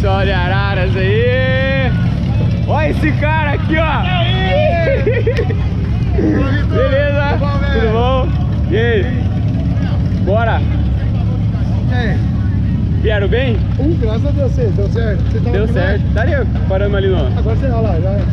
Pessoal de Araras aí. Olha esse cara aqui, ó. Beleza? Tudo bom? E aí? Bora. E aí? Vieram bem? Graças a Deus, deu certo. Você tava Deu aqui, certo. né? Estaria parando ali no... Agora você olha lá, já é.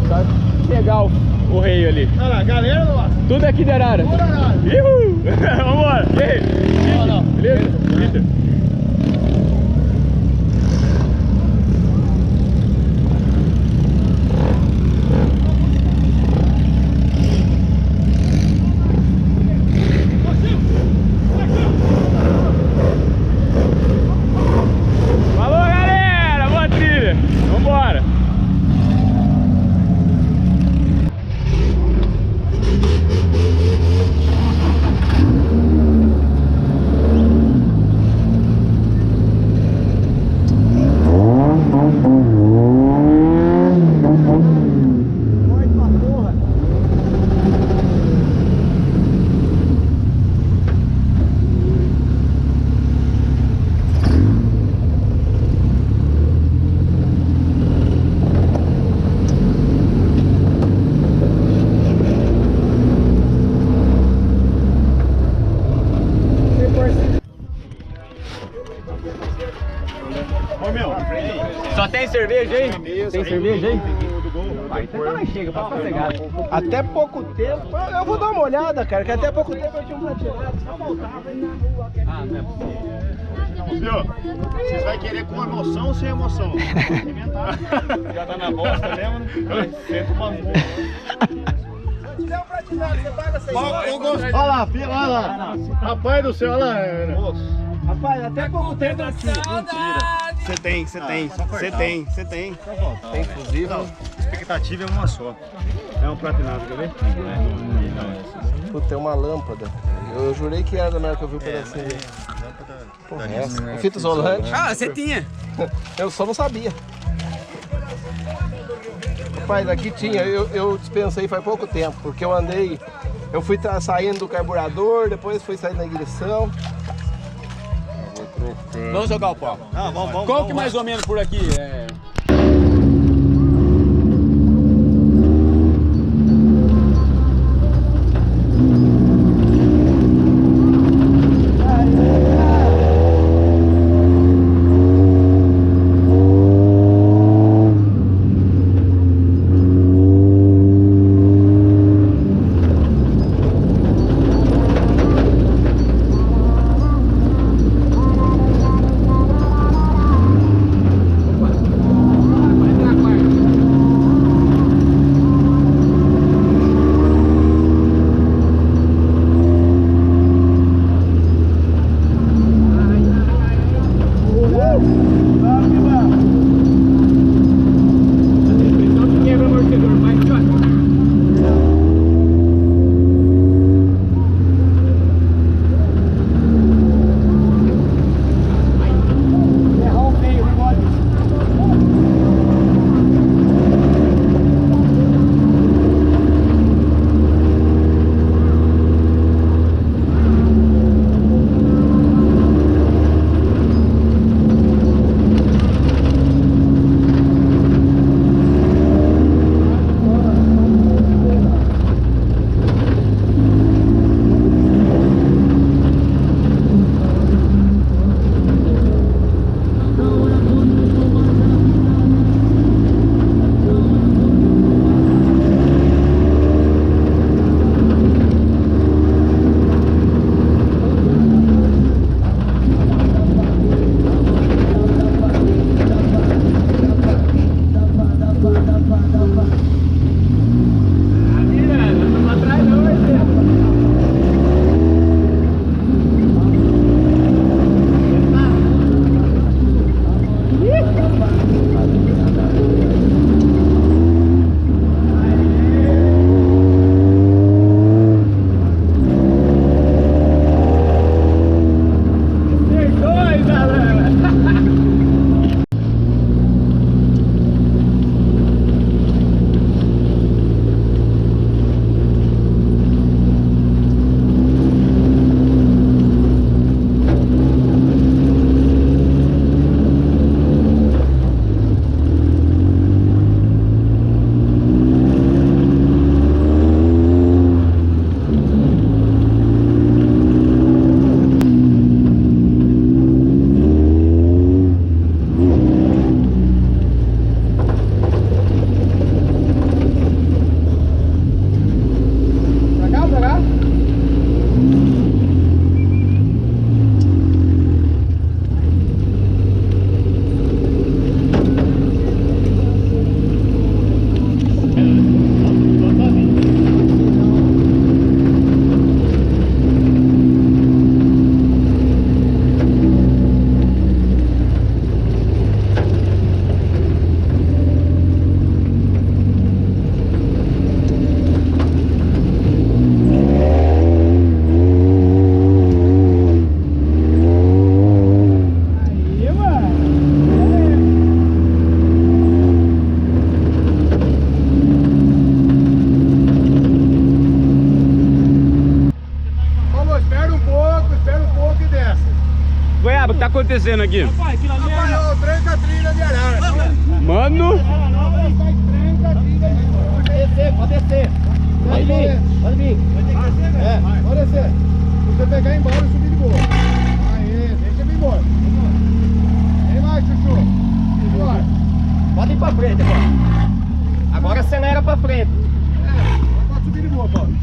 Tá legal o rei ali. Olha lá, galera lá. Tudo aqui de Arara. Bora, Arara. Uhul! Vambora! E aí? Beleza? Vitor? Falou, galera! Boa trilha! Vambora! Só tem cerveja aí? Tem cerveja aí? Então vai, chega, pode sossegar. Até pouco tempo, eu vou dar uma olhada, cara, que até pouco tempo eu tinha um platinado, só faltava aí na rua. Ah, não é possível. Senhor, vocês vão querer com emoção ou sem emoção? Já tá na bosta mesmo, né? Senta uma mão. Se tiver um platinado, você paga 6 horas. Olha lá, filho, olha lá. Rapaz do céu, olha lá. Rapaz, até pouco tempo eu tinha. Você tem. Tem fusível. Não, expectativa é uma só. É um platinado, quer ver? Puta, tem uma lâmpada. Eu jurei que era na hora que eu vi o pedacinho. Porra, é essa? O fita isolante. Ah, você tinha? Eu só não sabia. Rapaz, aqui tinha, eu dispensei faz pouco tempo, porque eu andei, eu fui saindo do carburador, depois fui saindo da ignição. Vamos jogar o pau. Não, vamos. Qual que mais ou menos por aqui é... Goiaba, o que tá acontecendo aqui? Rapaz, eu tranco a trilha de Arara. Mano! Pode descer. Pode vir. Pode vir. Pode descer. Se você pegar embora e subir de boa. Aí, deixa eu ir embora. Vem mais, Chuchu. Embora. Pode ir pra frente agora. Agora acelera pra frente. Pode subir de boa, Paulo.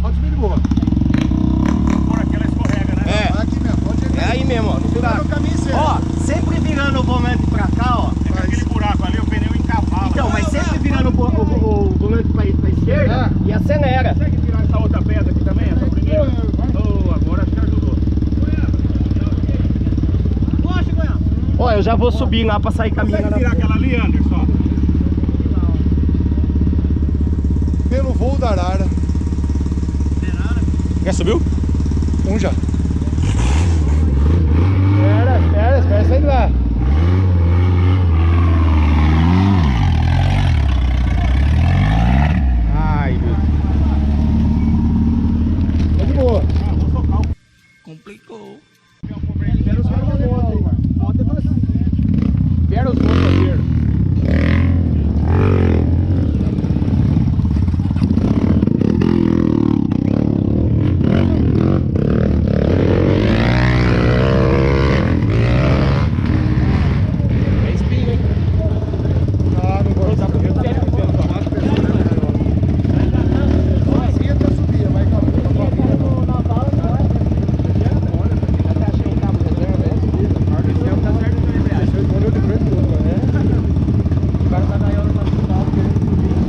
Pode subir de boa. Por aqui ela escorrega, né? É. Aqui mesmo, pode ir. É aí mesmo, ó. No Tá buraco. no caminho certo. Ó, sempre virando o volante pra cá, ó. É que aquele buraco ali, o pneu encavalo. Então, mas sempre virando o volante pra esquerda e acelera. Consegue tirar essa outra pedra aqui também, essa primeira? Oh, agora acho que ajudou. Ó, eu já vou subir lá pra sair caminhando. Consegue tirar aquela ali, Anderson? Pelo voo da Arara. Já subiu? Um já. Espera sair de lá. Ai, meu Deus. Tá de boa. Complicou. Espera os caras da moto aí, mano. Moto é fácil. Espera os outros parceiros. Ah, não vou. Assim até subir, mas calma.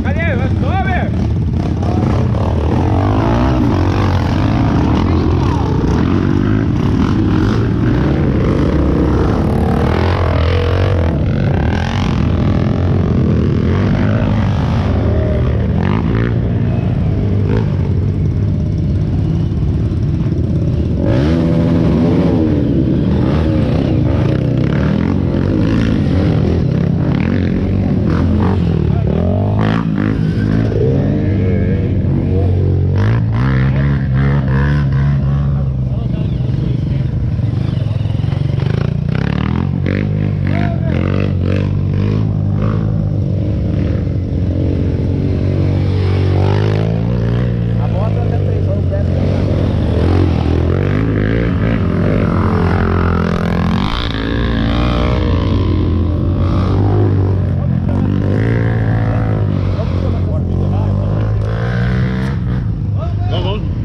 Cadê? Sobe!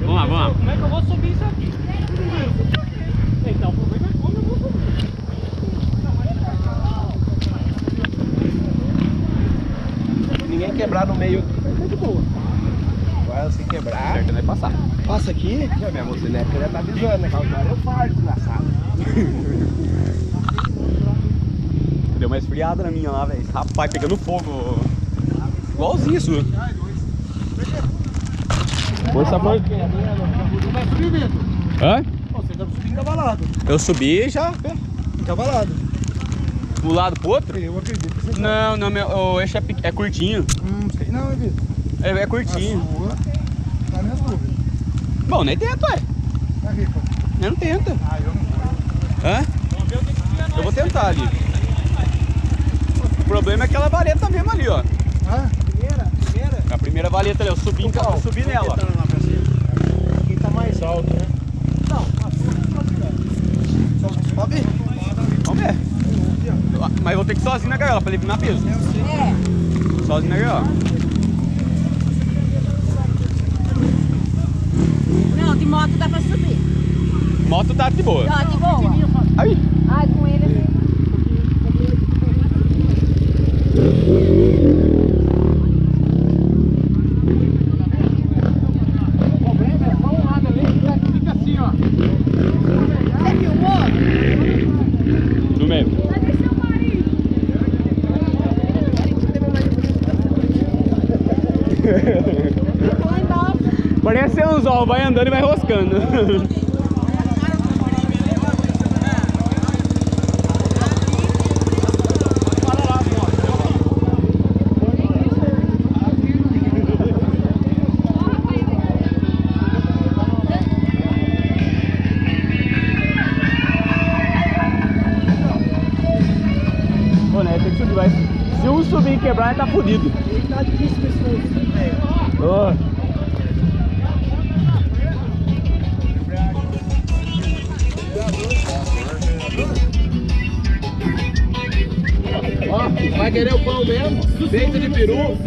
Vamos lá. Como é que eu vou subir isso aqui? Então, o problema é como eu vou subir. Se ninguém quebrar no meio aqui, vai ser de boa. Agora se quebrar. Certo, vai passar. Passa aqui. Já minha moça, né? Porque ela tá avisando, né? Calma, eu farto na sala. Deu uma esfriada na minha lá, velho. Rapaz, pegando fogo. Igualzinho isso. Força, força. Você vai subir, Vitor? Hã? Você deve subir encavalado. Eu subi e já. Encavalado. Do lado pro outro? Eu acredito que você Não, o eixo é curtinho. sei não, hein, Vitor? É curtinho. A sua tá minhas dúvidas. Bom, nem tenta, ué. Tá rica. Eu não tenta. Ah, eu não vou. Hã? Eu vou tentar ali. O problema é aquela vareta mesmo ali, ó. Ah, primeira? A primeira valeta ali, eu subi nela. Aqui tá mais alto, né? Não, sobe. Vamos ver. Mas eu vou ter que ir sozinho na gaiola pra ele vir na peso. Sozinho na gaiola. Não, de moto dá pra subir. Moto tá de boa. Ó, de boa. Aí. Ai, com ele assim. Fica assim, ó. Você filmou? No meio. Cadê seu marido? Lá embaixo. Parece um anzol, vai andando e vai roscando. quebrar, tá fudido. Tá difícil com esse novo, velho. Ô. Ó, vai querer o pão mesmo? Feito de peru.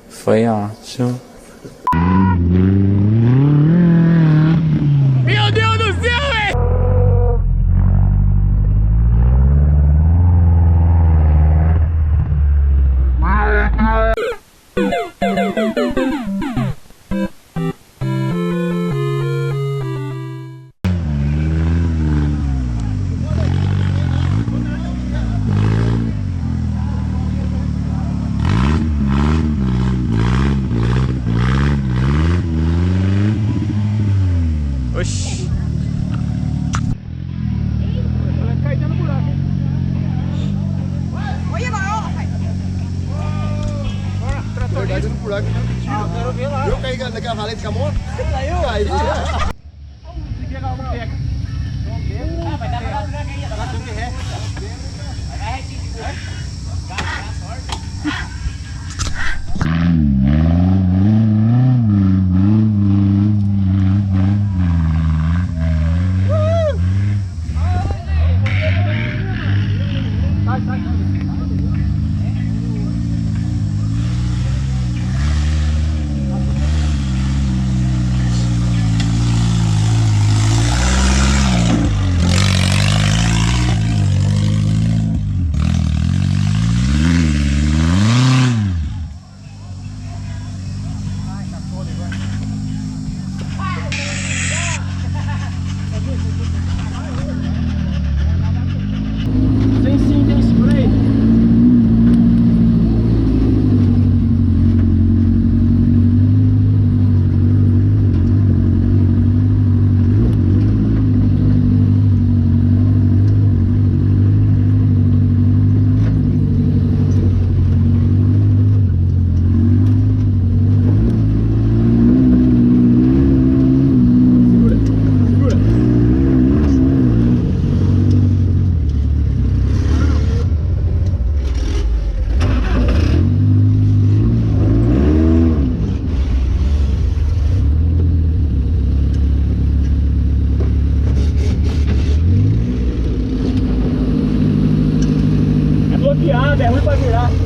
Foi ótimo. Meu Deus do céu, velho! Oxi. Vai cair dentro do buraco, hein? Olha lá, ó. Bora, trator. Verdade, no buraco não é mentira. Quero ver lá. Eu caí naquela valente com a moto? Caiu? Caí. Se pegar algum teca. Ah, vai dar pra buraco aí. Vai dar tudo de ré. Vai retinho de cor. Tem spray. É bloqueado, é ruim pra virar.